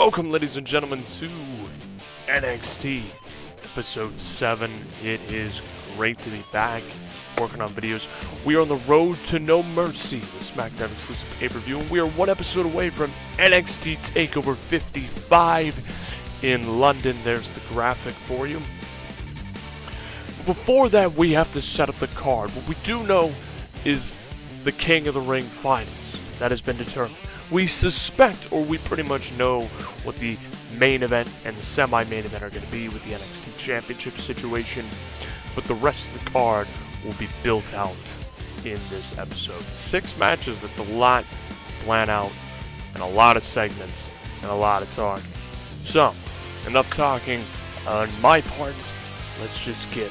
Welcome, ladies and gentlemen, to NXT Episode 7. It is great to be back working on videos. We are on the road to No Mercy, the SmackDown exclusive pay-per-view, and we are one episode away from NXT Takeover 55 in London. There's the graphic for you. Before that, we have to set up the card. What we do know is the King of the Ring finals. That has been determined. We suspect, or we pretty much know, what the main event and the semi-main event are going to be with the NXT Championship situation, but the rest of the card will be built out in this episode. 6 matches, that's a lot to plan out, and a lot of segments, and a lot of talking. So, enough talking on my part. Let's just get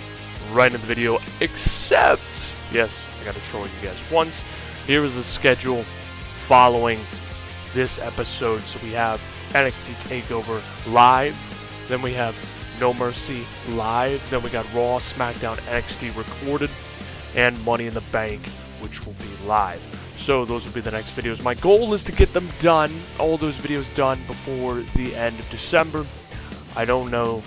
right into the video, except, yes, I got to show you guys once. Here is the schedule following this episode. So we have NXT Takeover live, then we have No Mercy live, then we got Raw, SmackDown, NXT recorded, and Money in the Bank, which will be live. So those will be the next videos. My goal is to get them done, all those videos done before the end of December. I don't know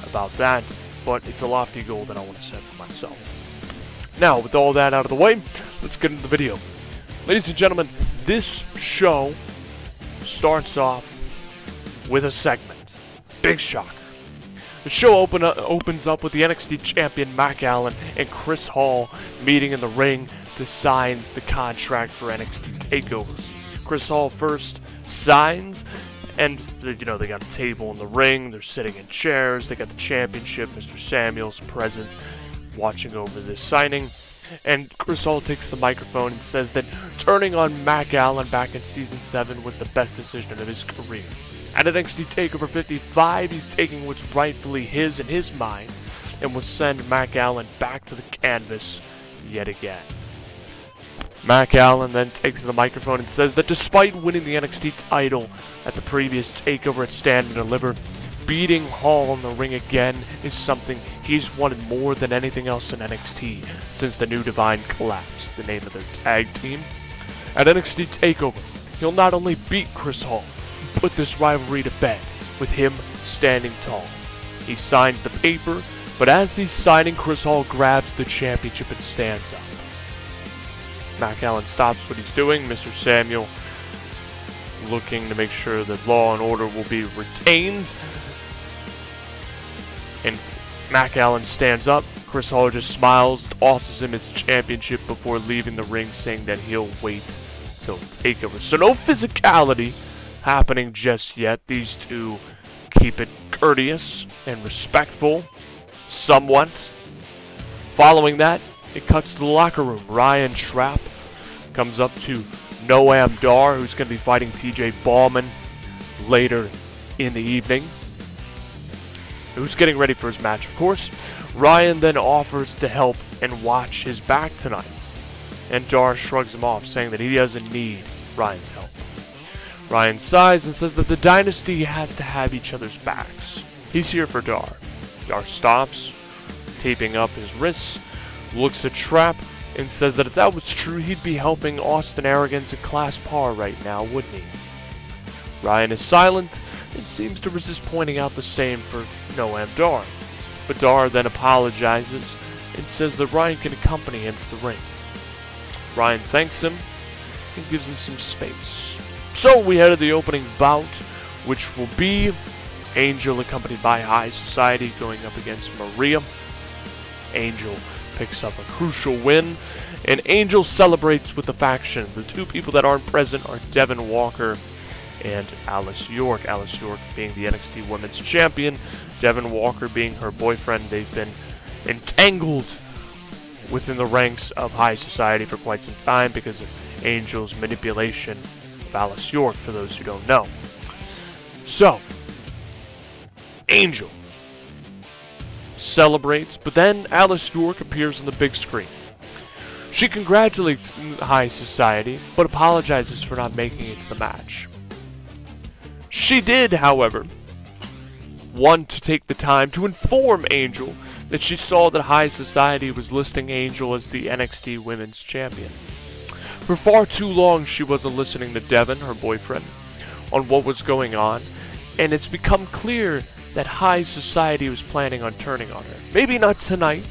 about that, but it's a lofty goal that I want to set for myself. Now, with all that out of the way, let's get into the video. Ladies and gentlemen, this show starts off with a segment. Big shocker. The show opens up with the NXT champion Mac Allen and Chris Hall meeting in the ring to sign the contract for NXT Takeover. Chris Hall first signs, and they got a table in the ring. They're sitting in chairs. They got the championship. Mr. Samuels present, watching over this signing. And Chris Hall takes the microphone and says that turning on Mac Allen back in Season 7 was the best decision of his career. At NXT TakeOver 55, he's taking what's rightfully his in his mind and will send Mac Allen back to the canvas yet again. Mac Allen then takes the microphone and says that despite winning the NXT title at the previous TakeOver at Stand and Deliver, beating Hall in the ring again is something he's wanted more than anything else in NXT since the New Divine collapsed, the name of their tag team. At NXT TakeOver, he'll not only beat Chris Hall, put this rivalry to bed with him standing tall. He signs the paper, but as he's signing, Chris Hall grabs the championship and stands up. Mac Allen stops what he's doing. Mr. Samuel looking to make sure that law and order will be retained. And Mac Allen stands up. Chris Hall just smiles, tosses him his championship before leaving the ring, saying that he'll wait till TakeOver. So no physicality happening just yet. These two keep it courteous and respectful, somewhat. Following that, it cuts to the locker room. Ryan Trapp comes up to Noam Dar, who's going to be fighting TJ Baumann later in the evening, who's getting ready for his match, of course. Ryan then offers to help and watch his back tonight, and Dar shrugs him off, saying that he doesn't need Ryan's help. Ryan sighs and says that the dynasty has to have each other's backs. He's here for Dar. Dar stops, taping up his wrists, looks at Trapp, and says that if that was true, he'd be helping Austin Arrogance and Class Par right now, wouldn't he? Ryan is silent and seems to resist pointing out the same for Noam Dar. But Dar then apologizes and says that Ryan can accompany him to the ring. Ryan thanks him and gives him some space. So we head to the opening bout, which will be Angel accompanied by High Society going up against Maria. Angel picks up a crucial win, and Angel celebrates with the faction. The two people that aren't present are Devin Walker and Alice York. Alice York being the NXT Women's Champion, Devin Walker being her boyfriend. They've been entangled within the ranks of High Society for quite some time because of Angel's manipulation of Alice York, for those who don't know. So, Angel celebrates, but then Alice York appears on the big screen. She congratulates High Society, but apologizes for not making it to the match. She did, however, want to take the time to inform Angel that she saw that High Society was listing Angel as the NXT Women's Champion. For far too long, she wasn't listening to Devin, her boyfriend, on what was going on, And it's become clear that High Society was planning on turning on her. Maybe not tonight.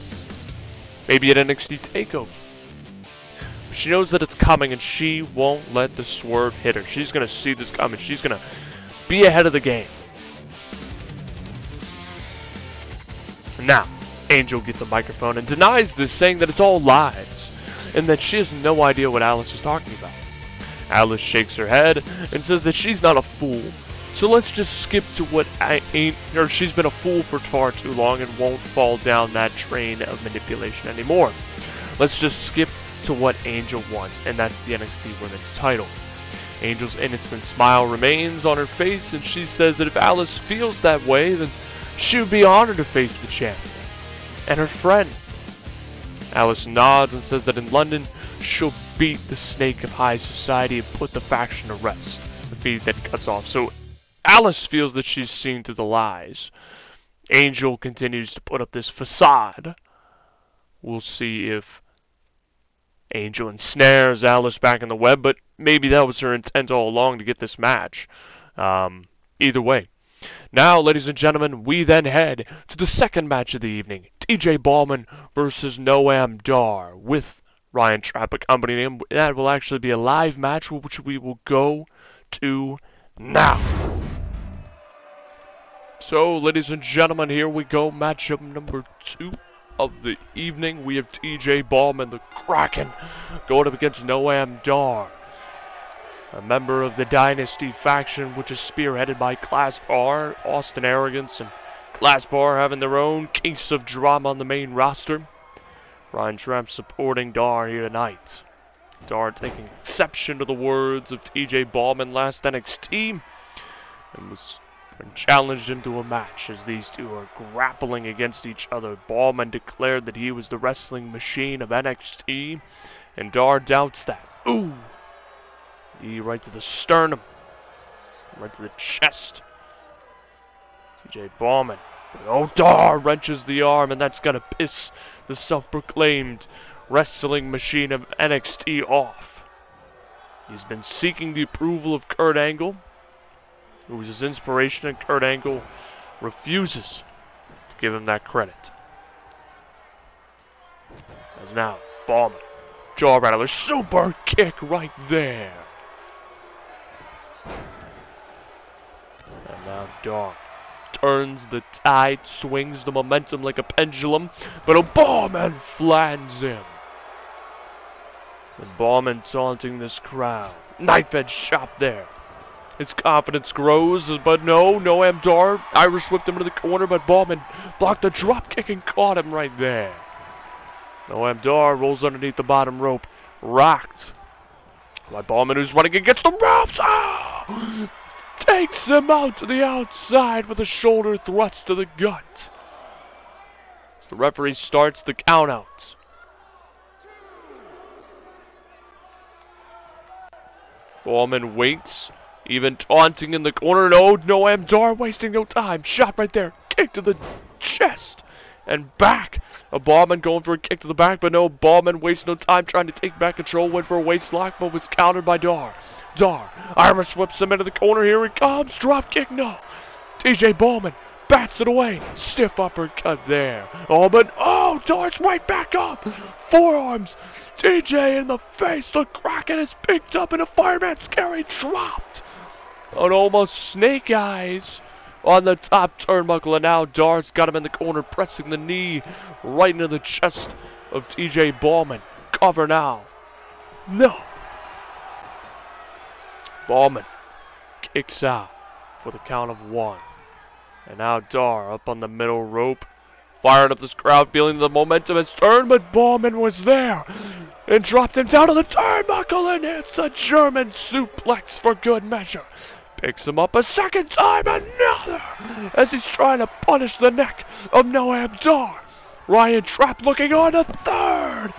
Maybe at NXT Takeover. But she knows that it's coming, and she won't let the swerve hit her. She's going to see this coming. She's going to be ahead of the game. Now, Angel gets a microphone and denies this, saying that it's all lies, and that she has no idea what Alice is talking about. Alice shakes her head and says that she's not a fool. So let's just skip to what she's been a fool for far too long and won't fall down that train of manipulation anymore. Let's just skip to what Angel wants, and that's the NXT Women's title. Angel's innocent smile remains on her face, and she says that if Alice feels that way, then she would be honored to face the champion and her friend. Alice nods and says that in London, she'll beat the snake of High Society and put the faction to rest. The feed then cuts off. So Alice feels that she's seen through the lies. Angel continues to put up this facade. We'll see if Angel ensnares Alice back in the web, but maybe that was her intent all along to get this match. Either way. Now, ladies and gentlemen, we then head to the second match of the evening. TJ Baumann versus Noam Dar with Ryan Trapp accompanying him. That will actually be a live match, which we will go to now. So, ladies and gentlemen, here we go. Matchup number 2 of the evening. We have TJ Baumann, the Kraken, going up against Noam Dar, a member of the Dynasty faction, which is spearheaded by Class Bar, Austin Arrogance, and Class Bar having their own case of drama on the main roster. Ryan Trapp supporting Dar here tonight. Dar taking exception to the words of TJ Baumann last NXT and challenged him to a match as these two are grappling against each other. Baumann declared that he was the wrestling machine of NXT, and Dar doubts that. Ooh! Right to the sternum. Right to the chest. TJ Baumann. Oh, Dar wrenches the arm, and that's gonna piss the self-proclaimed wrestling machine of NXT off. He's been seeking the approval of Kurt Angle, who was his inspiration, and Kurt Angle refuses to give him that credit. As now, Baumann. Jaw rattler, super kick right there. And now Dar turns the tide, swings the momentum like a pendulum, but Baumann flans him. And Baumann taunting this crowd. Knife edge chop there. His confidence grows, but no, Noam Dar Irish whipped him into the corner, but Baumann blocked a drop kick and caught him right there. Noam Dar rolls underneath the bottom rope, rocked by Baumann, who's running against the ropes. Oh! Takes him out to the outside with a shoulder thrust to the gut. As the referee starts the countout. Baumann waits, even taunting in the corner. No, Noam Dar wasting no time. Shot right there. Kick to the chest. And back. Baumann going for a kick to the back, but no, Baumann wastes no time trying to take back control. Went for a waist lock, but was countered by Dar. Dar. Irish whips him into the corner. Here he comes. Drop kick. No. TJ Baumann bats it away. Stiff uppercut there. Oh, but oh, Dar's right back up. Forearms. TJ in the face. The Kraken is picked up and a fireman's carry dropped. On almost snake eyes on the top turnbuckle, and now Dar's got him in the corner, pressing the knee right into the chest of TJ Baumann. Cover now. No. Baumann kicks out for the count of 1. And now Dar up on the middle rope, firing up this crowd, feeling the momentum has turned, but Baumann was there and dropped him down to the turnbuckle and hits a German suplex for good measure. Picks him up a second time, another, as he's trying to punish the neck of Noam Dar. Ryan Trapp looking on a third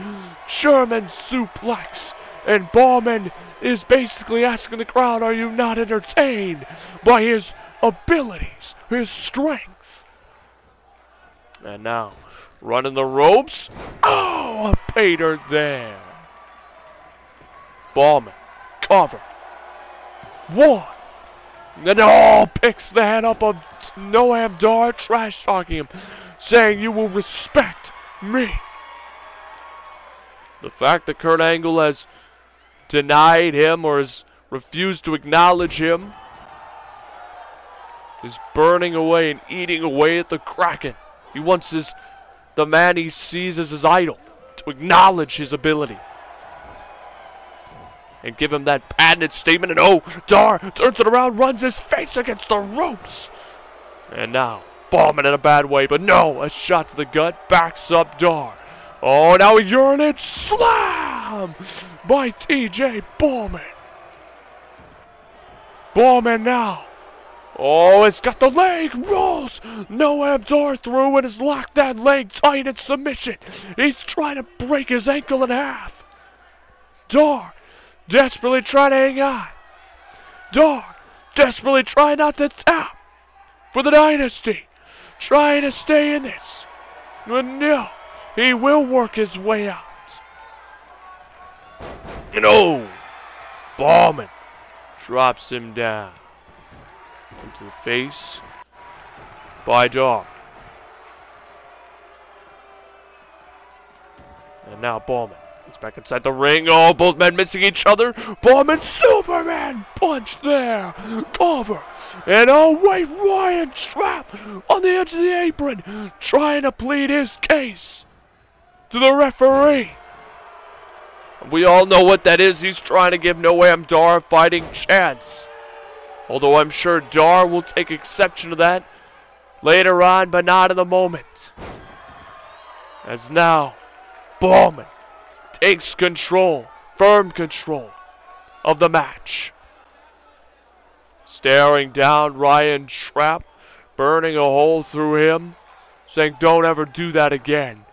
German suplex, and Baumann is basically asking the crowd, are you not entertained by his abilities, his strength? And now, running the ropes. Oh, a pay dirt there. Baumann, cover. 1, And picks the head up of Noam Dar, trash talking him, saying you will respect me. The fact that Kurt Angle has denied him or has refused to acknowledge him is burning away and eating away at the Kraken. He wants the man he sees as his idol to acknowledge his ability and give him that patented statement. And Dar turns it around, runs his face against the ropes. And now, Baumann in a bad way, but no, a shot to the gut, backs up Dar. Oh, now a urinate slam by TJ Baumann. Baumann now. Oh, it's got the leg, rolls. Noam Dar through and has locked that leg tight in submission. He's trying to break his ankle in half. Dar desperately trying to hang on. Dar desperately trying not to tap for the Dynasty. Trying to stay in this. But no, he will work his way out. And Baumann drops him down. Into the face by Dar. And now Baumann gets back inside the ring. Oh, both men missing each other. Baumann Superman punch there. Cover. And wait, Ryan Trapp on the edge of the apron, trying to plead his case to the referee. We all know what that is. He's trying to give Noam Dar a fighting chance. Although I'm sure Dar will take exception to that later on, but not in the moment. As now, Baumann takes control, firm control of the match. Staring down Ryan Trapp, burning a hole through him, saying don't ever do that again.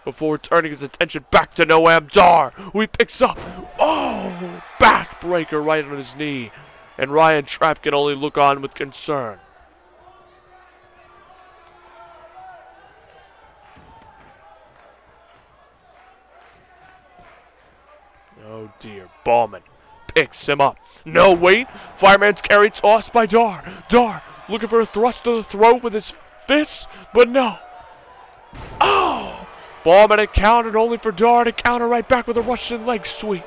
Before turning his attention back to Noam Dar, who he picks up. Oh, backbreaker right on his knee. And Ryan Trapp can only look on with concern. Oh dear, Baumann picks him up. No, wait, fireman's carry tossed by Dar. Dar looking for a thrust to the throat with his fists, but no. Baumann had countered, only for Dar to counter right back with a Russian leg sweep.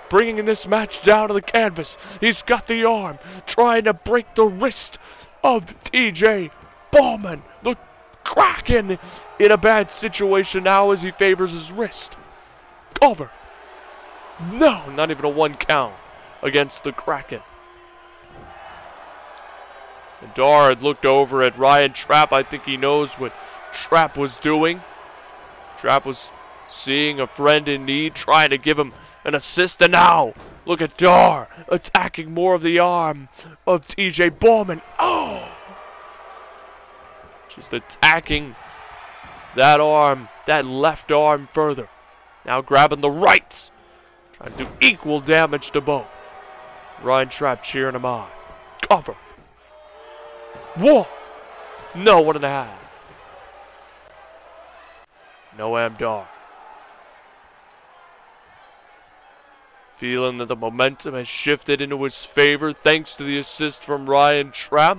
Bringing this match down to the canvas. He's got the arm, trying to break the wrist of TJ Baumann. The Kraken in a bad situation now as he favors his wrist. Cover. No, not even a 1 count against the Kraken. And Dar had looked over at Ryan Trapp. I think he knows what Trapp was doing. Trapp was seeing a friend in need, trying to give him an assist, and now look at Dar attacking more of the arm of TJ Baumann. Just attacking that arm, that left arm further. Now grabbing the right, trying to do equal damage to both. Ryan Trapp cheering him on. Cover. Whoa. No, 1.5. Noam Dar. Feeling that the momentum has shifted into his favor thanks to the assist from Ryan Trapp.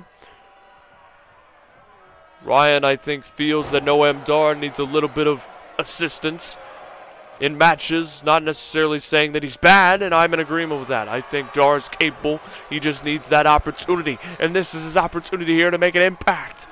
Ryan, I think, feels that Noam Dar needs a little bit of assistance in matches, not necessarily saying that he's bad, and I'm in agreement with that. I think Dar is capable. He just needs that opportunity, and this is his opportunity here to make an impact.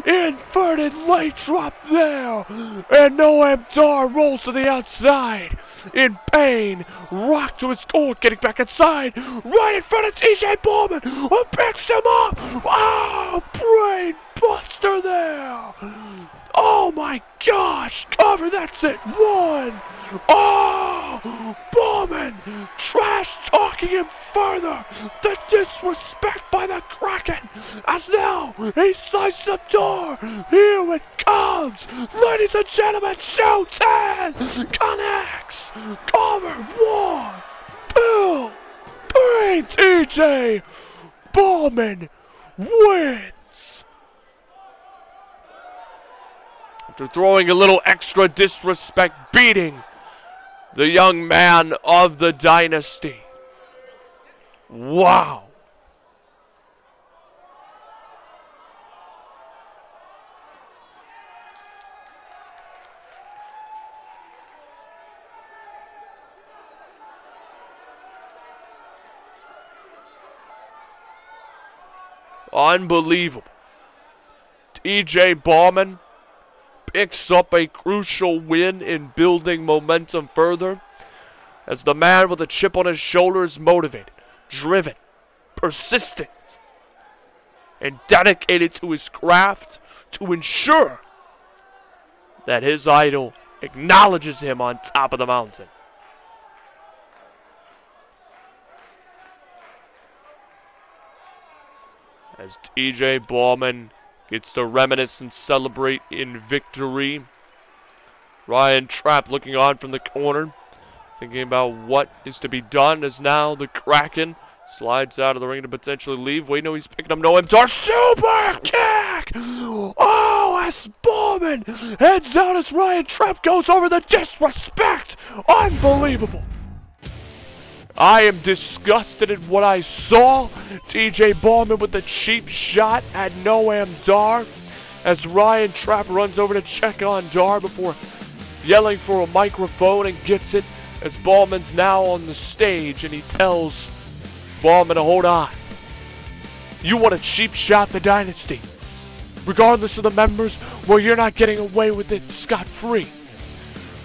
Inverted leg drop there, and Noam Dar rolls to the outside in pain, rocked to his core, getting back inside, right in front of TJ Baumann, who picks him up. Brain buster there. Oh my gosh, cover, that's it, 1. Baumann trash talking him further. The disrespect by the Kraken, as now he slices up Dar. Here it comes, ladies and gentlemen, Showtime connects. Cover, 1, 2, 3. TJ Baumann wins. After throwing a little extra disrespect, beating the young man of the Dynasty. Wow. Unbelievable. TJ Baumann picks up a crucial win in building momentum further, as the man with a chip on his shoulder is motivated, driven, persistent, and dedicated to his craft to ensure that his idol acknowledges him on top of the mountain. As TJ Baumann gets to reminisce and celebrate in victory, Ryan Trapp looking on from the corner, thinking about what is to be done, as now the Kraken slides out of the ring to potentially leave. Wait, no, he's picking up Noam Dar. Super kick! Oh, as Baumann heads out as Ryan Trapp goes over the disrespect. Unbelievable. I am disgusted at what I saw. TJ Baumann with the cheap shot at Noam Dar, as Ryan Trapp runs over to check on Dar before yelling for a microphone and gets it, as Baumann's now on the stage, and he tells Baumann to hold on. You want a cheap shot the Dynasty, regardless of the members, well, you're not getting away with it scot-free.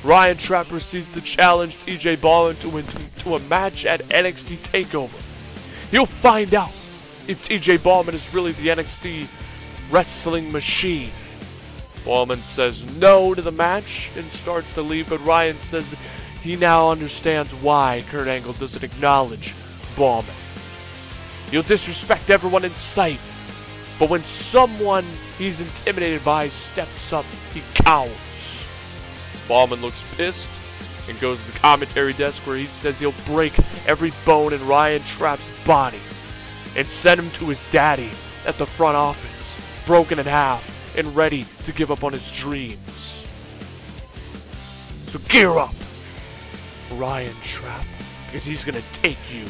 Ryan Trapp proceeds to challenge TJ Baumann to a match at NXT Takeover. He'll find out if TJ Baumann is really the NXT wrestling machine. Baumann says no to the match and starts to leave, but Ryan says that he now understands why Kurt Angle doesn't acknowledge Baumann. He'll disrespect everyone in sight, but when someone he's intimidated by steps up, he cowers. Baumann looks pissed and goes to the commentary desk, where he says he'll break every bone in Ryan Trapp's body and send him to his daddy at the front office, broken in half and ready to give up on his dreams. So gear up, Ryan Trapp, because he's going to take you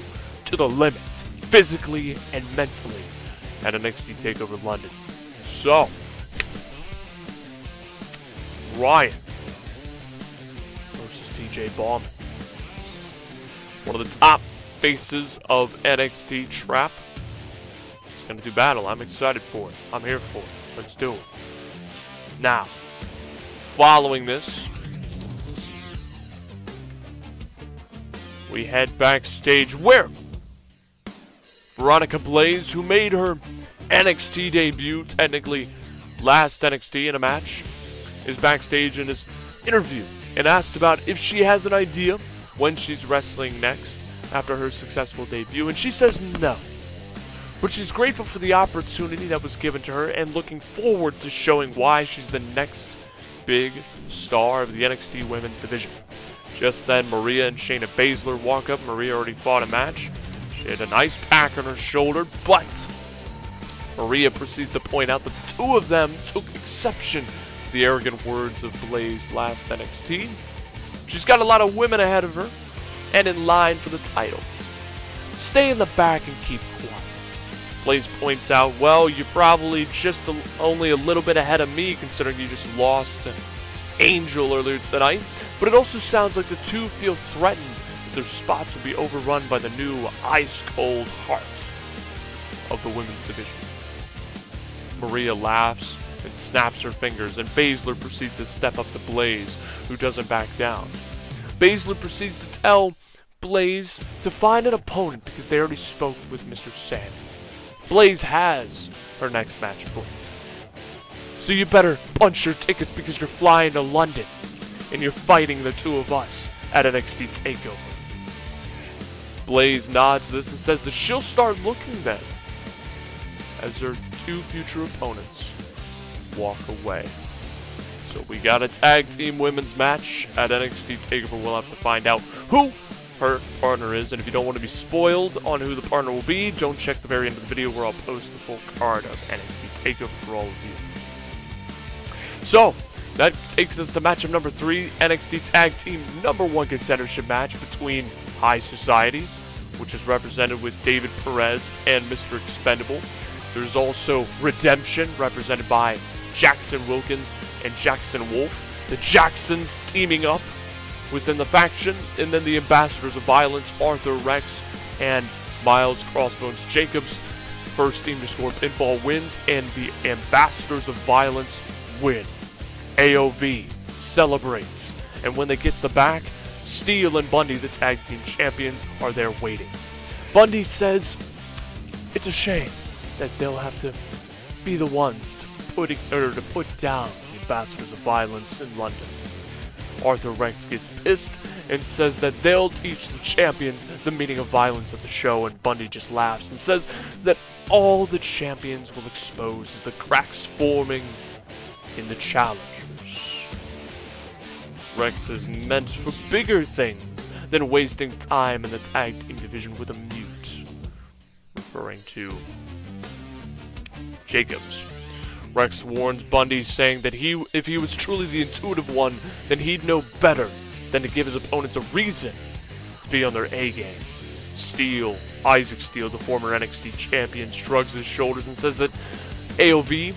to the limit, physically and mentally, at NXT TakeOver London. So, Ryan versus TJ Baumann. One of the top faces of NXT. Trapp is going to do battle. I'm excited for it. I'm here for it. Let's do it. Now, following this, we head backstage where Veronica Blaze, who made her NXT debut, technically last NXT in a match, is backstage and is interviewed and asked about if she has an idea when she's wrestling next after her successful debut, and she says no. But she's grateful for the opportunity that was given to her and looking forward to showing why she's the next big star of the NXT Women's Division. Just then, Maria and Shayna Baszler walk up. Maria already fought a match. She had a nice pack on her shoulder, but Maria proceeds to point out that the two of them took exception to the arrogant words of Blaze last NXT. She's got a lot of women ahead of her and in line for the title. Stay in the back and keep quiet. Blaze points out, well, you're probably just only a little bit ahead of me, considering you just lost to Angel earlier tonight. But it also sounds like the two feel threatened that their spots will be overrun by the new ice-cold heart of the women's division. Maria laughs and snaps her fingers, and Baszler proceeds to step up to Blaze, who doesn't back down. Baszler proceeds to tell Blaze to find an opponent because they already spoke with Mr. Sand. Blaze has her next match booked. So you better punch your tickets because you're flying to London and you're fighting the two of us at NXT TakeOver. Blaze nods this and says that she'll start looking then as her two future opponents walk away. So we got a tag team women's match at NXT TakeOver. We'll have to find out who her partner is, and if you don't want to be spoiled on who the partner will be, don't check the very end of the video where I'll post the full card of NXT TakeOver for all of you. So, that takes us to matchup number 3, NXT Tag Team #1 contendership match between High Society, which is represented with David Perez and Mr. Expendable. There's also Redemption, represented by Jackson Wilkins and Jackson Wolf. The Jacksons teaming up within the faction, and then the Ambassadors of Violence, Arthur Rex and Miles Crossbones Jacobs. First team to score pinfall wins, and the Ambassadors of Violence win. AOV celebrates, and when they get to the back, Steele and Bundy, the tag team champions, are there waiting. Bundy says it's a shame that they'll have to be the ones to put down the Ambassadors of Violence in London. Arthur Rex gets pissed and says that they'll teach the champions the meaning of violence at the show, and Bundy just laughs and says that all the champions will expose as the cracks forming in the challengers. Rex is meant for bigger things than wasting time in the tag team division with a mute, referring to Jacobs. Rex warns Bundy, saying that if he was truly the intuitive one, then he'd know better than to give his opponents a reason to be on their A game. Steele, Isaac Steele, the former NXT champion, shrugs his shoulders and says that AOV,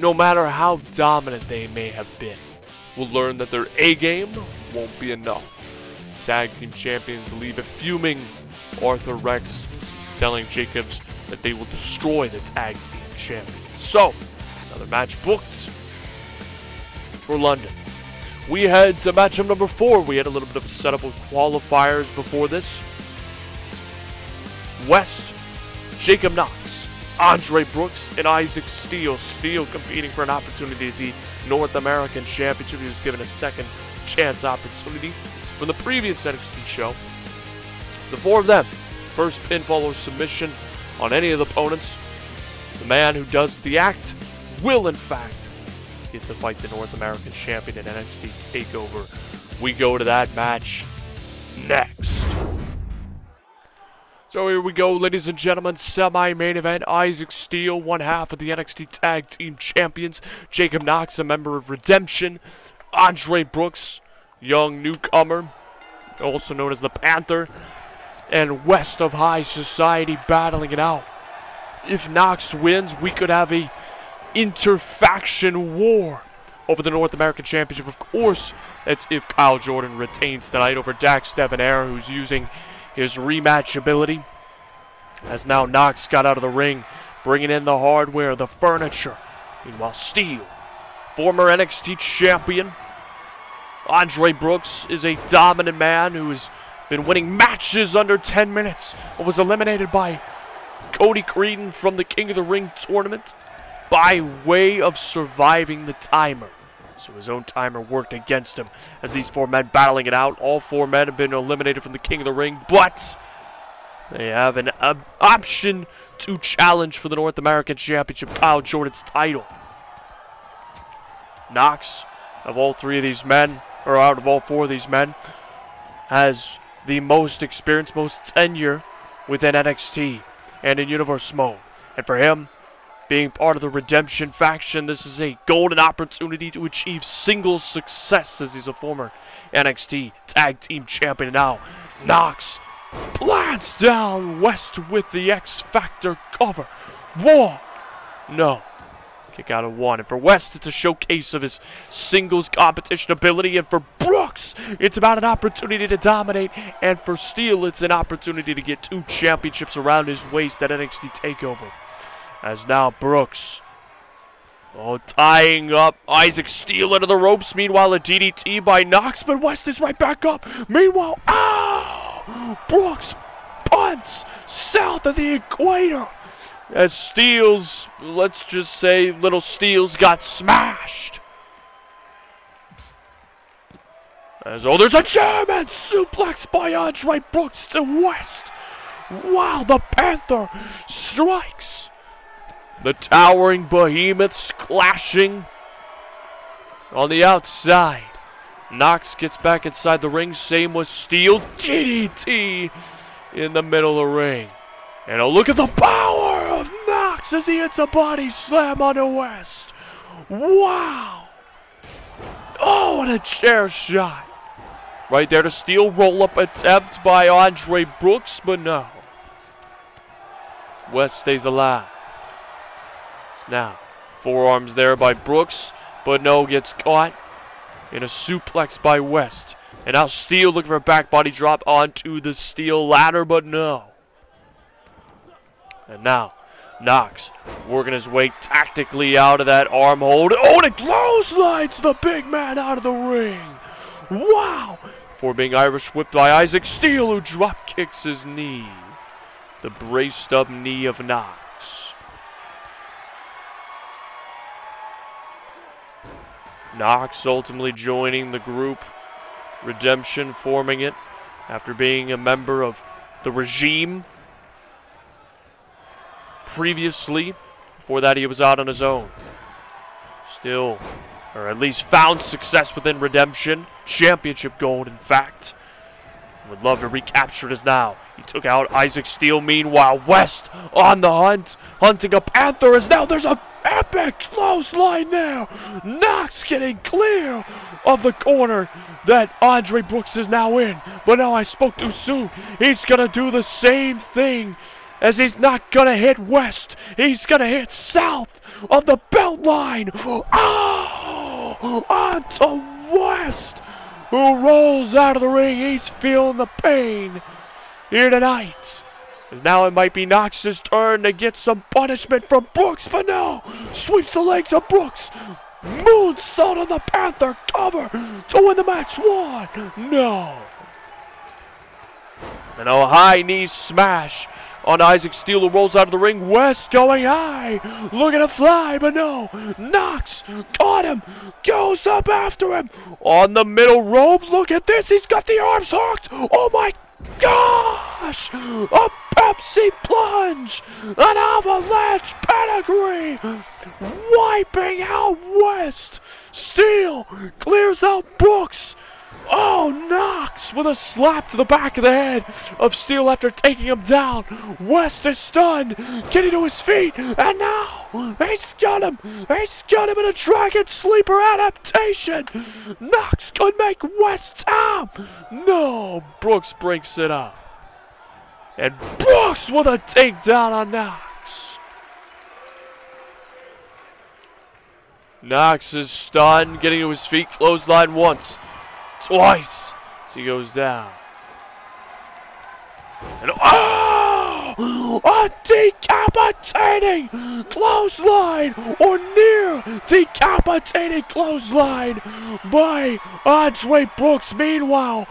no matter how dominant they may have been, will learn that their A game won't be enough. Tag team champions leave a fuming Arthur Rex, telling Jacobs that they will destroy the tag team champions. So, another match booked for London. We head to matchup number 4. We had a little bit of a setup with qualifiers before this. West, Jacob Knox, Andre Brooks, and Isaac Steele. Steele competing for an opportunity at the North American Championship. He was given a second chance opportunity from the previous NXT show. The 4 of them, first pinfall or submission on any of the opponents. The man who does the act will, in fact, get to fight the North American Champion in NXT Takeover. We go to that match next. So here we go, ladies and gentlemen, semi-main event. Isaac Steele, one half of the NXT Tag Team Champions. Jacob Knox, a member of Redemption. Andre Brooks, young newcomer, also known as the Panther. And West of High Society battling it out. If Knox wins, we could have a interfaction war over the North American Championship. Of course, that's if Kyle Jordan retains tonight over Dax Debonair, who's using his rematch ability. As now Knox got out of the ring, bringing in the hardware, the furniture. Meanwhile, Steele, former NXT champion. Andre Brooks is a dominant man who has been winning matches under 10 minutes, but was eliminated by Cody Creedon from the King of the Ring tournament by way of surviving the timer. So his own timer worked against him as these 4 men battling it out. All 4 men have been eliminated from the King of the Ring, but they have an option to challenge for the North American Championship, Kyle Jordan's title. Knox, of all 3 of these men, or out of all 4 of these men, has the most experience, most tenure within NXT and in Universe Mode. And for him, being part of the Redemption faction, this is a golden opportunity to achieve single success, as he's a former NXT Tag Team Champion. Now, Knox plants down West with the X Factor cover. 1. No. Kick out of 1. And for West, it's a showcase of his singles competition ability. And for Brooks, it's about an opportunity to dominate. And for Steele, it's an opportunity to get 2 championships around his waist at NXT TakeOver. As now Brooks, tying up Isaac Steele into the ropes. Meanwhile, a DDT by Knox, but West is right back up. Meanwhile, Brooks punts south of the equator. As Steele's, let's just say, little Steele's got smashed. As there's a German suplex by Andre Brooks to West. Wow, the Panther strikes. The towering behemoths clashing on the outside. Knox gets back inside the ring. Same with Steele. DDT in the middle of the ring. And a look at the power of Knox as he hits a body slam on the West. Wow. Oh, and a chair shot. Right there to Steele. Roll-up attempt by Andre Brooks, but no. West stays alive. Now, forearms there by Brooks, but no, gets caught in a suplex by West. And now Steele looking for a back body drop onto the steel ladder, but no. And now, Knox working his way tactically out of that arm hold. Oh, and it clotheslines the big man out of the ring. Wow! For being Irish whipped by Isaac Steele, who drop kicks his knee. The braced up knee of Knox. Knox ultimately joining the group. Redemption forming it after being a member of the regime previously. Before that, he was out on his own. Still, or at least found success within Redemption. Championship gold, in fact. Would love to recapture it as now. He took out Isaac Steele. Meanwhile, West on the hunt. Hunting a Panther as now there's a epic clothesline there. Knox getting clear of the corner that Andre Brooks is now in. But now I spoke too soon. He's going to do the same thing, as he's not going to hit West. He's going to hit south of the belt line. Oh! Onto West, who rolls out of the ring. He's feeling the pain here tonight. As now it might be Knox's turn to get some punishment from Brooks, but no! Sweeps the legs of Brooks. Moonsault on the Panther, cover to win the match. One. No. And a high knee smash on Isaac Steele, who rolls out of the ring. West going high, looking to fly, but no. Knox caught him, goes up after him on the middle rope. Look at this, he's got the arms hooked. Oh my gosh! A Pepsi plunge, an avalanche pedigree, wiping out West. Steele clears out Brooks. Oh, Knox with a slap to the back of the head of Steele after taking him down. West is stunned, getting to his feet, and now he's got him. He's got him in a Dragon Sleeper adaptation. Knox could make West tap. No, Brooks breaks it up. And Brooks with a takedown on Knox. Knox is stunned, getting to his feet, clothesline once. Twice as he goes down. And a decapitating clothesline, or near decapitating clothesline by Andre Brooks. Meanwhile,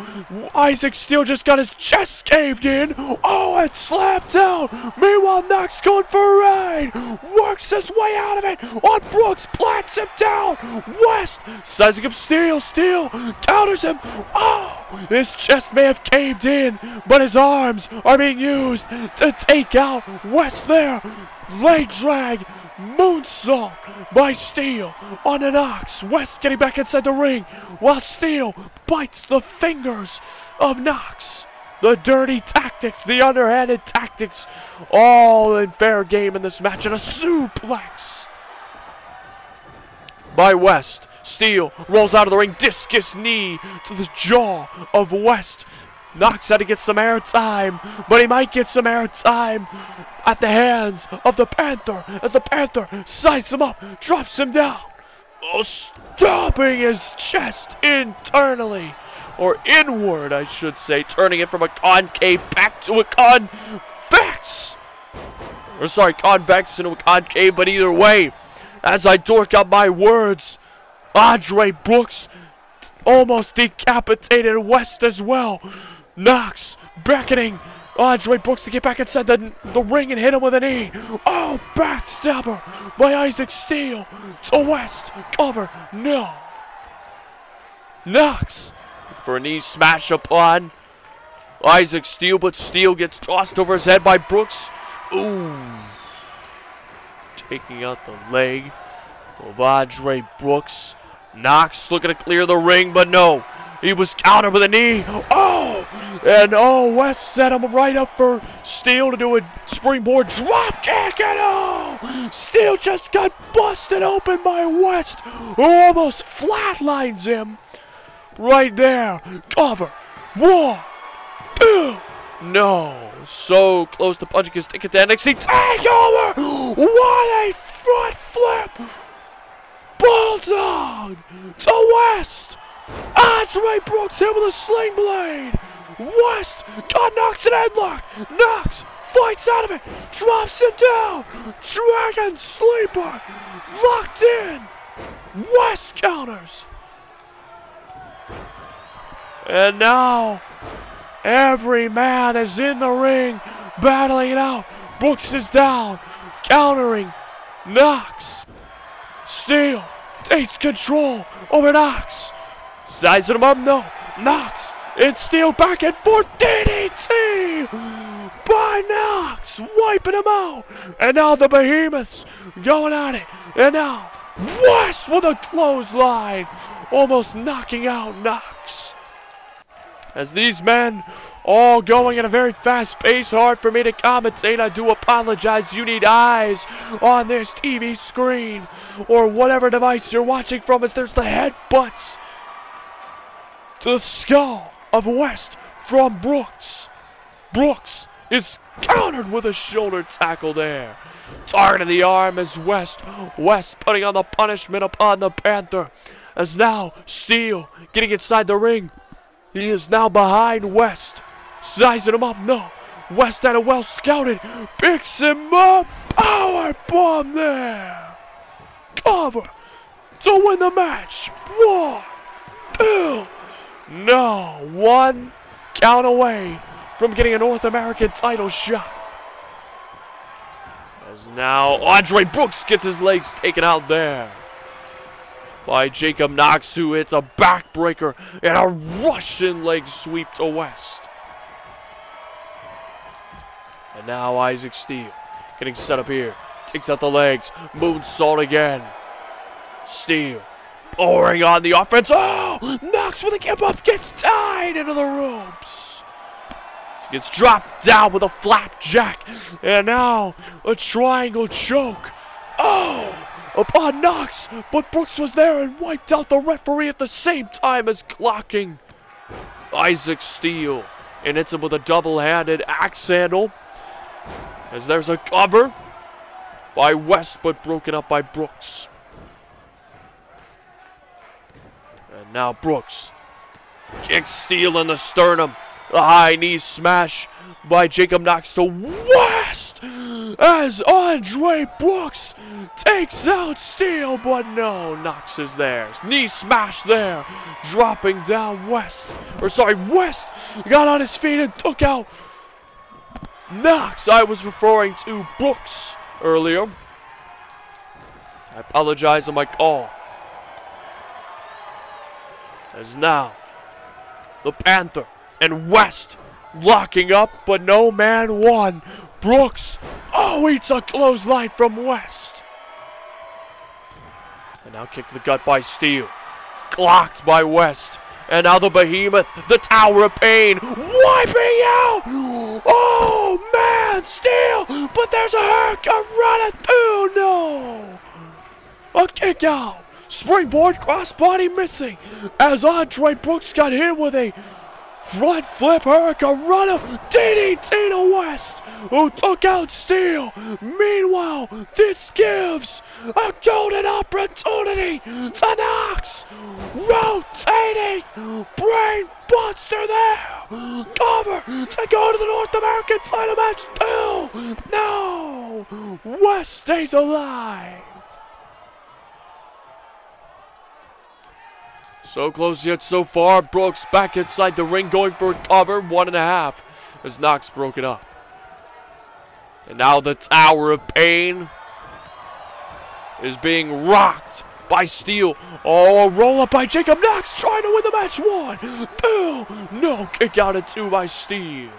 Isaac Steele just got his chest caved in. Oh, and slapped down. Meanwhile, Knox going for a ride. Works his way out of it on Brooks. Plants him down. West sizing up Steele. Steele counters him. Oh, his chest may have caved in, but his arms are being used to take out West there. Leg drag, moonsault by Steele on the Knox. West getting back inside the ring while Steele bites the fingers of Knox. The dirty tactics, the underhanded tactics, all in fair game in this match. And a suplex by West. Steele rolls out of the ring, discus knee to the jaw of West. Knox had to get some air time, but he might get some air time at the hands of the Panther as the Panther sizes him up, drops him down. Oh, stomping his chest internally, or inward, I should say, turning it from a concave back to a convex. Or sorry, convex into a concave, but either way, as I dork out my words, Andre Brooks almost decapitated West as well. Knox beckoning Andre Brooks to get back inside the ring and hit him with a knee. Oh, backstabber by Isaac Steele to West. Cover, no. Knox for a knee smash upon Isaac Steele, but Steele gets tossed over his head by Brooks. Ooh. Taking out the leg of Andre Brooks. Knox looking to clear the ring, but no. He was countered with a knee. Oh! And oh, West set him right up for Steele to do a springboard drop kick. And oh! Steele just got busted open by West, who almost flatlines him right there. Cover. 1, 2. No. So close to punching his ticket to NXT Takeover. What a front flip. Bulldog to West. Andre Brooks hit with a sling blade. West got Knox in headlock. Knox fights out of it. Drops him down. Dragon sleeper. Locked in. West counters. And now every man is in the ring battling it out. Brooks is down. Countering Knox. Steel takes control over Knox. Sizing him up, no. Knox and Steel back and forth. DDT by Knox, wiping him out. And now the Behemoths going at it. And now West with a clothesline, almost knocking out Knox. As these men all going at a very fast pace, hard for me to commentate. I do apologize. You need eyes on this TV screen or whatever device you're watching from, as there's the headbutts to the skull of West from Brooks. Brooks is countered with a shoulder tackle there. Target of the arm as West putting on the punishment upon the Panther. As now Steel getting inside the ring. He is now behind West. Sizing him up, no. West had it well scouted. Picks him up. Power bomb there. Cover to win the match. 1, 2. No. 1 count away from getting a North American title shot. As now Andre Brooks gets his legs taken out there by Jacob Knox, who hits a backbreaker and a Russian leg sweep to West. And now Isaac Steel getting set up here. Takes out the legs. Moonsault again. Steel pouring on the offense. Oh! Knox with a give up. Gets tied into the ropes. He gets dropped down with a flapjack. And now a triangle choke. Oh! Upon Knox. But Brooks was there and wiped out the referee at the same time as clocking Isaac Steel. And hits him with a double-handed axe handle. As there's a cover by West, but broken up by Brooks. And now Brooks kicks Steel in the sternum. The high knee smash by Jacob Knox to West. As Andre Brooks takes out Steel, but no, Knox is there. Knee smash there. Dropping down West. West got on his feet and took out Knox. I was referring to Brooks earlier. I apologize on my call. As now the Panther and West locking up, but no man won. Brooks, eats a clothesline from West. And now kick to the gut by Steel. Clocked by West. And now the Behemoth, the Tower of Pain, wiping out. Oh, man, Steel. But there's a Hurricane running through. No. A kick out. Springboard crossbody missing. As Andre Brooks got hit with a front flip Hurricane Runner. DDT to West, who took out Steel. Meanwhile, this gives a golden opportunity to Knox. Rotating brain buster there. Cover to go to the North American title match too. No. West stays alive. So close yet so far. Brooks back inside the ring going for a cover. 1.5 as Knox broken up. And now the Tower of Pain is being rocked by Steel. Oh, a roll up by Jacob Knox trying to win the match. 1, 2. No, kick out at 2 by Steel.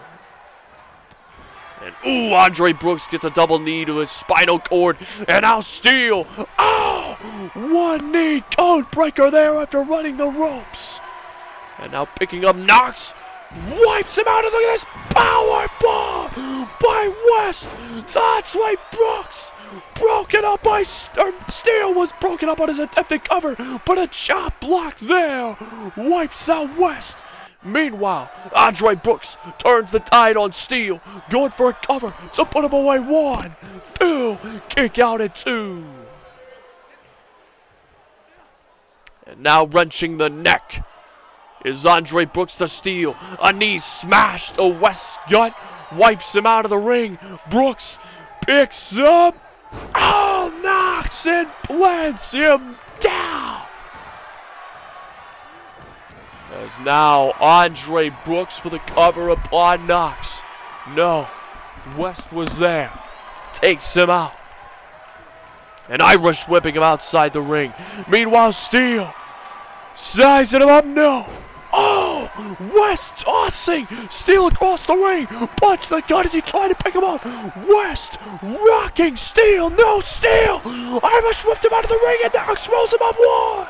And Andre Brooks gets a double knee to his spinal cord. And now Steel. One knee code breaker there after running the ropes. And now picking up Knox. Wipes him out, and look at this power bomb by West. That's right, Brooks. Broken up by Steele was broken up on his attempted cover, but a chop block there wipes out West. Meanwhile, Andre Brooks turns the tide on Steele, going for a cover to put him away. 1, 2, kick out at 2. And now wrenching the neck is Andre Brooks to Steele. A knee smashed to West's gut, wipes him out of the ring. Brooks picks up. Oh, Knox and plants him down. As now Andre Brooks with a cover upon Knox. No, West was there. Takes him out. And Irish whipping him outside the ring. Meanwhile, Steele sizing him up. No. Oh, West tossing Steele across the ring. Punch the gut as he tried to pick him up. West rocking Steele. No, Steele. Irish whipped him out of the ring and Knox rolls him up.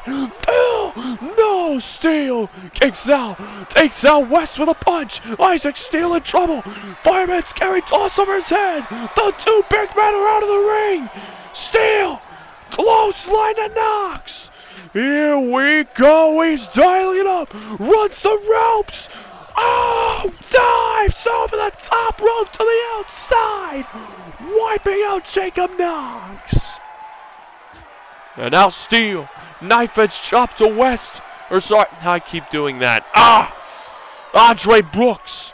1, 2. No, Steele kicks out. Takes out West with a punch. Isaac Steele in trouble. Fireman's carry toss over his head. The 2 big men are out of the ring. Steele clothesline to Knox. Here we go, he's dialing it up, runs the ropes, oh, dives over the top rope to the outside, wiping out Jacob Knox. And now Steele, knife edge chop to West, or sorry, I keep doing that, Andre Brooks,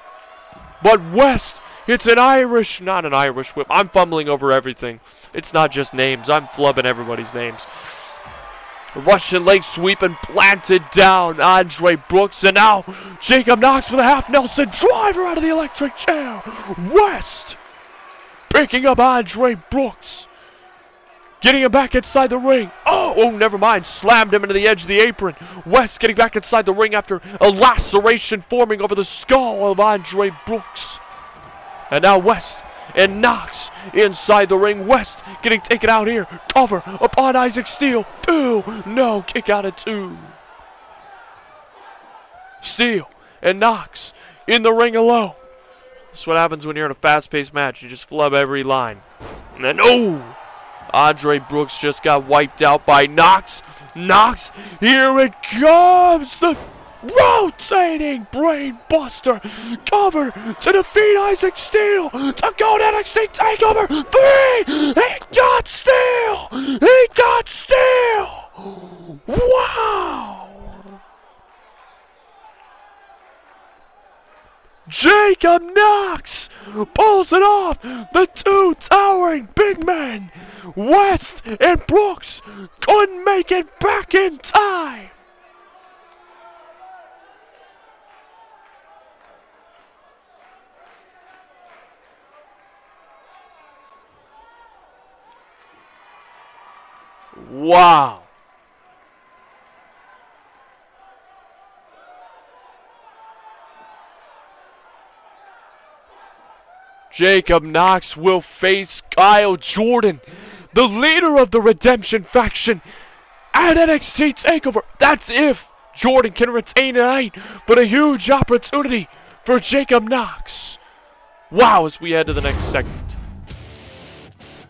but West, it's an Irish, not an Irish whip, I'm fumbling over everything, it's not just names, I'm flubbing everybody's names. Russian leg sweep and planted down Andre Brooks. And now Jacob Knox with a half Nelson driver out of the electric chair. West picking up Andre Brooks. Getting him back inside the ring. Oh, never mind. Slammed him into the edge of the apron. West getting back inside the ring after a laceration forming over the skull of Andre Brooks. And now West and Knox inside the ring. West getting taken out here. Cover upon Isaac Steele. 2. No, kick out at 2. Steele and Knox in the ring alone. This is what happens when you're in a fast-paced match. You just flub every line. And then, Andre Brooks just got wiped out by Knox. Knox, here it comes. The rotating brain buster cover to defeat Isaac Steele to go to NXT Takeover 3. He got Steele. He got Steele. Wow. Jacob Knox pulls it off. The 2 towering big men, West and Brooks, couldn't make it back in time. Wow. Jacob Knox will face Kyle Jordan, the leader of the Redemption faction, at NXT Takeover. That's if Jordan can retain tonight, but a huge opportunity for Jacob Knox. Wow, as we head to the next segment.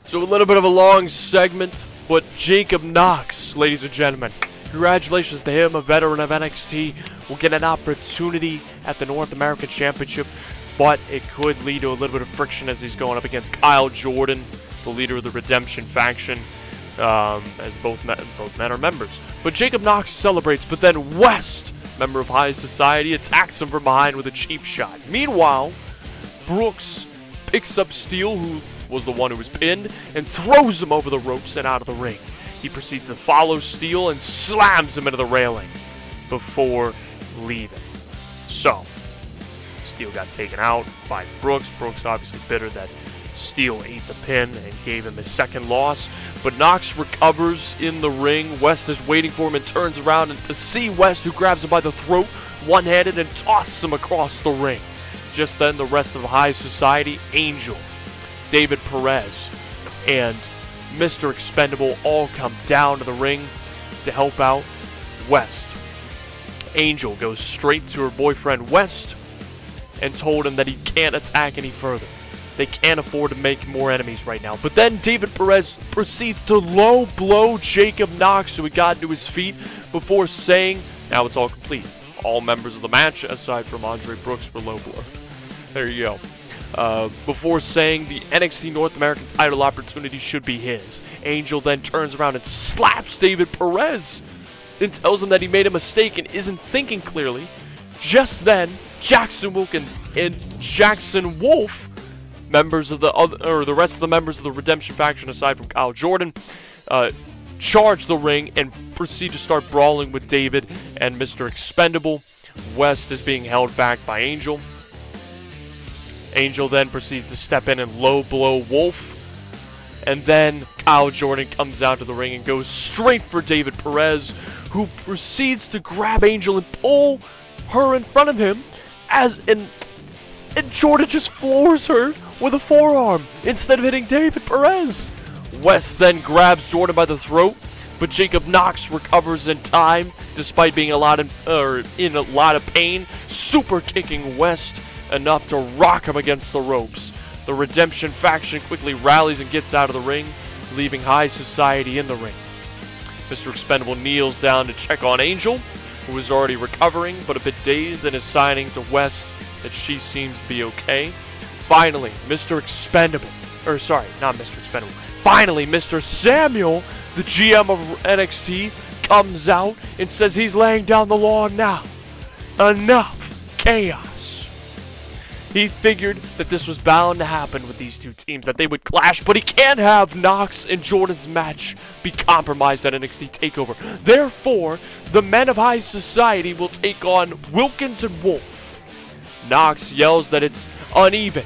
So a little bit of a long segment, but Jacob Knox, ladies and gentlemen, congratulations to him, a veteran of NXT, will get an opportunity at the North American Championship, but it could lead to a little bit of friction as he's going up against Kyle Jordan, the leader of the Redemption faction, as both men are members. But Jacob Knox celebrates, but then West, member of High Society, attacks him from behind with a cheap shot. Meanwhile, Brooks picks up Steele, who was the one who was pinned, and throws him over the ropes and out of the ring. He proceeds to follow Steele and slams him into the railing before leaving. So, Steele got taken out by Brooks. Brooks obviously bitter that Steele ate the pin and gave him his second loss. But Knox recovers in the ring. West is waiting for him and turns around and to see West, who grabs him by the throat, one-handed, and tosses him across the ring. Just then, the rest of High Society, Angel, David Perez, and Mr. Expendable all come down to the ring to help out West. Angel goes straight to her boyfriend West and told him that he can't attack any further. They can't afford to make more enemies right now. But then David Perez proceeds to low blow Jacob Knox, so he got to his feet before saying, now it's all complete. All members of the match, aside from Andre Brooks, were low blow. There you go. Before saying the NXT North American title opportunity should be his. Angel then turns around and slaps David Perez and tells him that he made a mistake and isn't thinking clearly. Just then, Jackson Wilkins and Jackson Wolf, members of the rest of the members of the Redemption faction aside from Kyle Jordan, charge the ring and proceed to start brawling with David and Mr. Expendable. West is being held back by Angel. Angel then proceeds to step in and low blow Wolf. And then Kyle Jordan comes out to the ring and goes straight for David Perez, who proceeds to grab Angel and pull her in front of him and Jordan just floors her with a forearm instead of hitting David Perez. West then grabs Jordan by the throat, but Jacob Knox recovers in time despite being in a lot of pain, super kicking West enough to rock him against the ropes. The Redemption faction quickly rallies and gets out of the ring, leaving High Society in the ring. Mr. Expendable kneels down to check on Angel, who is already recovering but a bit dazed and is signing to West that she seems to be okay. Finally, Mr. Expendable, finally, Mr. Samuel, the GM of NXT, comes out and says he's laying down the law now. Enough chaos. He figured that this was bound to happen with these two teams, that they would clash, but he can't have Knox and Jordan's match be compromised at NXT TakeOver. Therefore, the men of High Society will take on Wilkins and Wolf. Knox yells that it's uneven.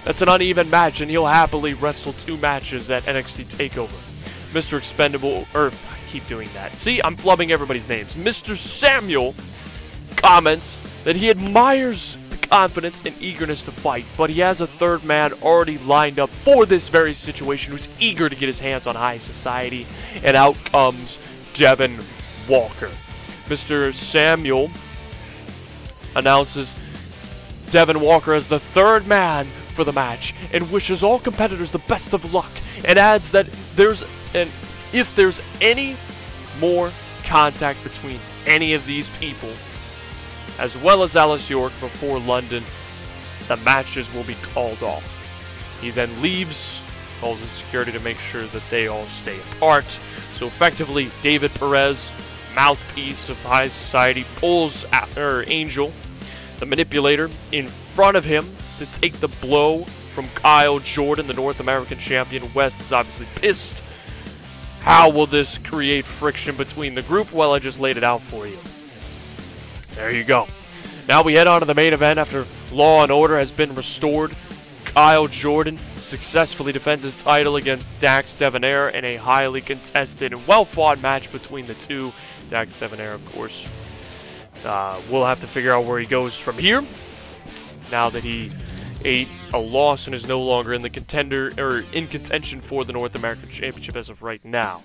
That's an uneven match, and he'll happily wrestle 2 matches at NXT TakeOver. Mr. Expendable, I keep doing that. See, I'm flubbing everybody's names. Mr. Samuel comments that he admires confidence and eagerness to fight, but he has a third man already lined up for this very situation who's eager to get his hands on High Society, and out comes Devin Walker. Mr. Samuel announces Devin Walker as the third man for the match and wishes all competitors the best of luck, and adds that if there's any more contact between any of these people, as well as Alice York before London, the matches will be called off. He then leaves, calls in security to make sure that they all stay apart. So effectively, David Perez, mouthpiece of High Society, pulls Angel, the manipulator, in front of him to take the blow from Kyle Jordan, the North American champion. West is obviously pissed. How will this create friction between the group? Well, I just laid it out for you. There you go. Now we head on to the main event after Law and Order has been restored. Kyle Jordan successfully defends his title against Dax Debonair in a highly contested and well-fought match between the two. Dax Debonair, of course, we'll have to figure out where he goes from here, now that he ate a loss and is no longer in the in contention for the North American Championship as of right now.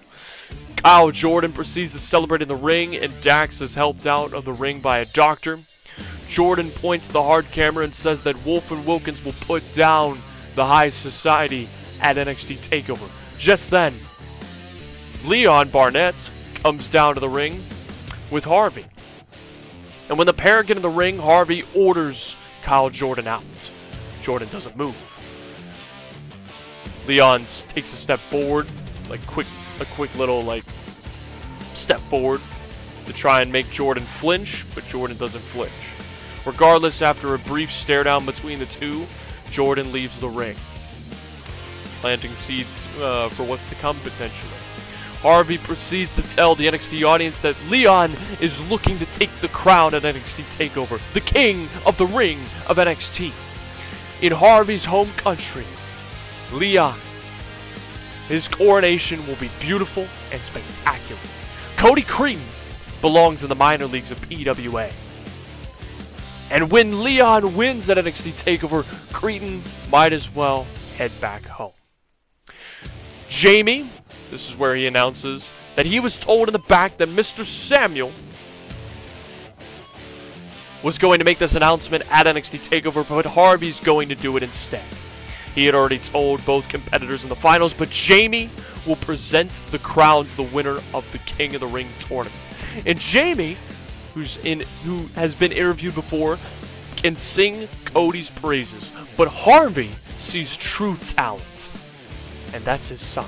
Kyle Jordan proceeds to celebrate in the ring, and Dax is helped out of the ring by a doctor. Jordan points to the hard camera and says that Wolf and Wilkins will put down the High Society at NXT TakeOver. Just then, Leon Barnett comes down to the ring with Harvey. And when the pair get in the ring, Harvey orders Kyle Jordan out. Jordan doesn't move. Leon takes a step forward, a quick little step forward to try and make Jordan flinch, but Jordan doesn't flinch. Regardless, after a brief stare down between the two, Jordan leaves the ring, planting seeds for what's to come potentially. Harvey proceeds to tell the NXT audience that Leon is looking to take the crown at NXT TakeOver, the king of the ring of NXT. In Harvey's home country, Leon, his coronation will be beautiful and spectacular. Cody Crean belongs in the minor leagues of PWA. And when Leon wins at NXT TakeOver, Cretan might as well head back home. Jamie, this is where he announces that he was told in the back that Mr. Samuel was going to make this announcement at NXT TakeOver, but Harvey's going to do it instead. He had already told both competitors in the finals, but Jamie will present the crown to the winner of the King of the Ring tournament. And Jamie, who has been interviewed before, can sing Cody's praises, but Harvey sees true talent, and that's his son.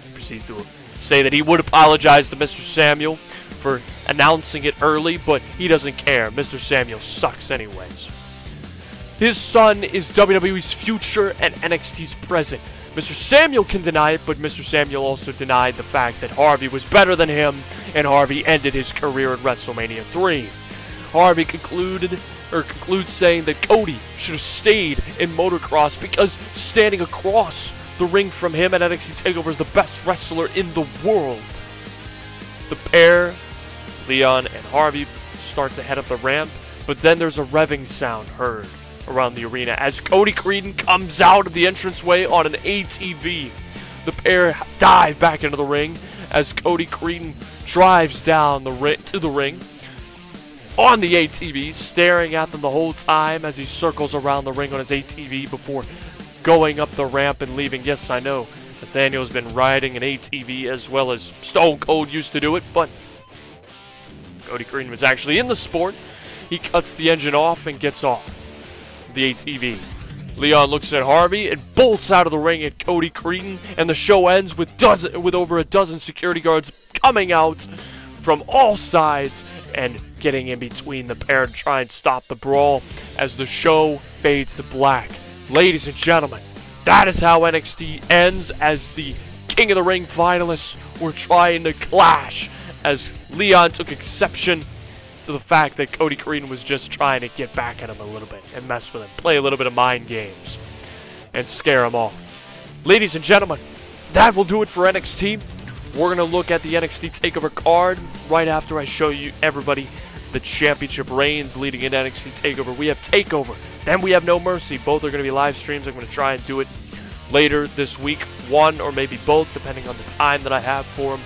He proceeds to say that he would apologize to Mr. Samuel for announcing it early, but he doesn't care. Mr. Samuel sucks anyways. His son is WWE's future and NXT's present. Mr. Samuel can deny it, but Mr. Samuel also denied the fact that Harvey was better than him, and Harvey ended his career at WrestleMania 3. Harvey concludes saying that Cody should have stayed in motocross because standing across the ring from him at NXT Takeover is the best wrestler in the world. The pair, Leon and Harvey, start to head up the ramp, but then there's a revving sound heard around the arena as Cody Creedon comes out of the entranceway on an ATV. The pair dive back into the ring as Cody Creedon drives down to the ring on the ATV, staring at them the whole time as he circles around the ring on his ATV before going up the ramp and leaving. Yes, I know Nathaniel's been riding an ATV as well as Stone Cold used to do it, but Cody Creedon was actually in the sport. He cuts the engine off and gets off the ATV. Leon looks at Harvey and bolts out of the ring at Cody Creedon, and the show ends with over a dozen security guards coming out from all sides and getting in between the pair to try and stop the brawl as the show fades to black. Ladies and gentlemen, that is how NXT ends, as the King of the Ring finalists were trying to clash, as Leon took exception to the fact that Cody Creedon was just trying to get back at him a little bit and mess with him, play a little bit of mind games, and scare him off. Ladies and gentlemen, that will do it for NXT. We're going to look at the NXT Takeover card right after I show you everybody the championship reigns leading into NXT Takeover. We have Takeover, then we have No Mercy. Both are going to be live streams. I'm going to try and do it later this week, one or maybe both, depending on the time that I have for them.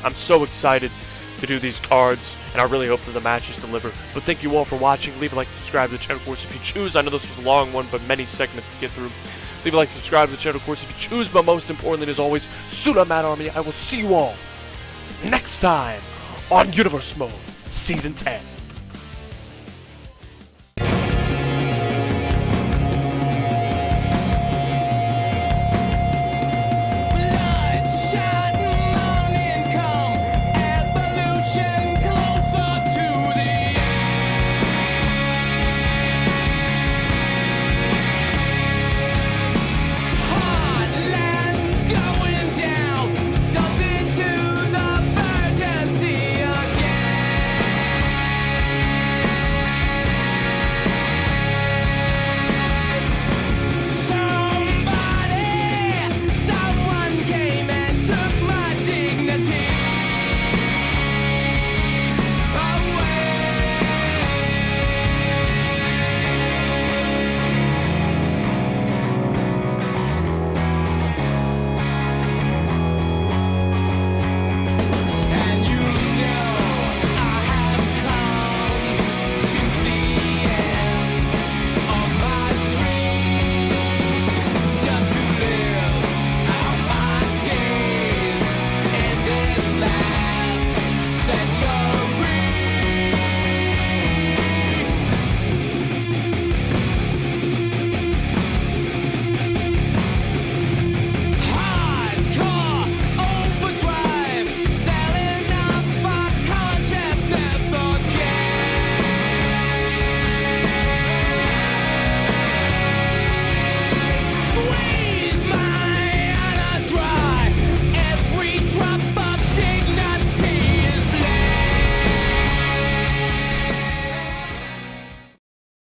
I'm so excited to do these cards, and I really hope that the matches deliver. But thank you all for watching. Leave a like, subscribe to the channel, of course, if you choose. I know this was a long one, but many segments to get through. Leave a like, subscribe to the channel, of course, if you choose. But most importantly, as always, suit up, Matt Army. I will see you all next time on Universe Mode Season 10.